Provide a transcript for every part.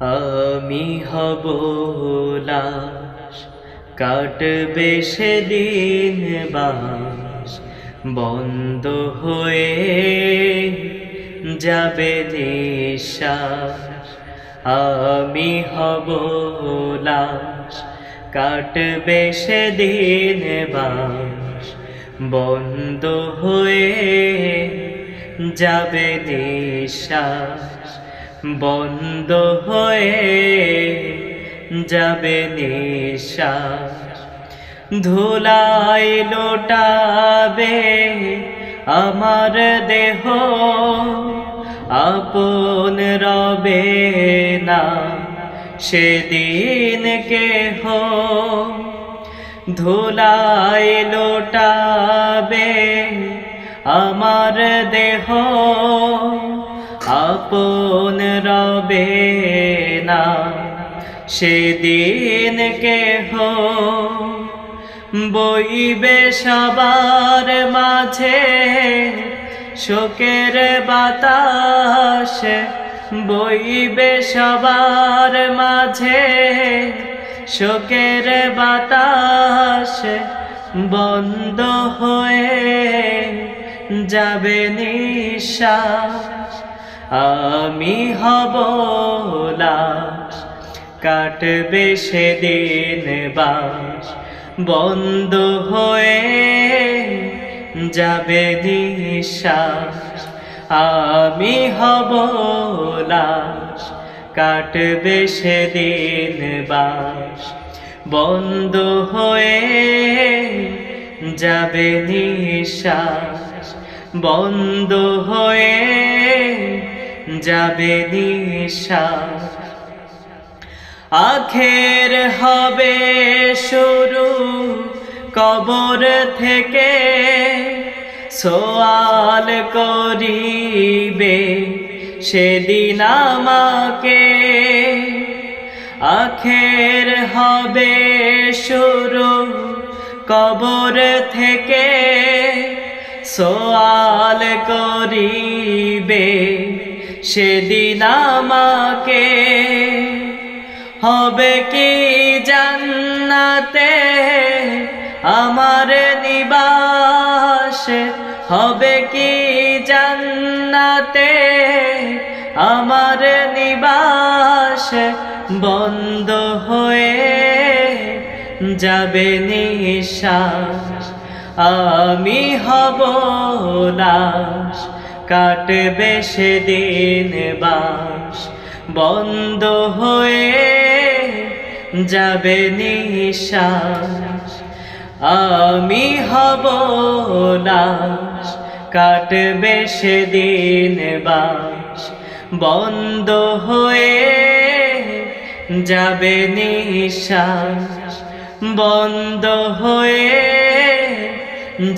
আমি হব লাশ, কাটবে সেদিন বাঁশ, বন্ধ হয়ে যাবে নিঃশ্বাস। আমি হব লাশ, কাটবে সেদিন বাঁশ, বন্ধ হয়ে যাবে নিঃশ্বাস, বন্ধ হয়ে যাবে নিঃশ্বাস। ধুলাই লোটাবে আমার দেহ, আপন রবে না সেদিন কেহ। ধুলাই লোটাবে আমার দেহ, আপন রবে না সেদিন কেহ। বইবে সবার মাঝে শোকের বাতাস, বইবে সবার মাঝে শোকের বাতাস, বন্ধ হয়ে যাবে নিঃশ্বাস। আমি হব লাশ, কাটবে সেদিন বাঁশ, বন্ধ হয়ে যাবে নিঃশ্বাস। আমি হব লাশ, কাটবে সেদিন বাঁশ, বন্ধ হয়ে যাবে নিঃশ্বাস, বন্ধ হয়ে যাবে নিঃশ্বাস। আখের হবে শুরু কবর থেকে, সওয়াল করিবে সেদিন আমাকে। আখের হবে শুরু কবর থেকে, সওয়াল করিবে সেদিন আমাকে। হবে কি জান্নাতে আমার নিবাস, হবে কি জান্নাতে আমার নিবাস, বন্ধ হয়ে যাবে নিঃশ্বাস। আমি হব লাশ, কাটবে সেদিন বাঁশ, বন্ধ হয়ে যাবে নিঃশ্বাস। আমি হব লাশ, কাটবে সেদিন বাঁশ, বন্ধ হয়ে যাবে নিঃশ্বাস, বন্ধ হয়ে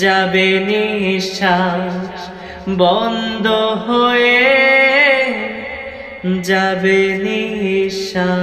যাবে নিঃশ্বাস, বন্ধ হয়ে যাবে নিঃশ্বাস।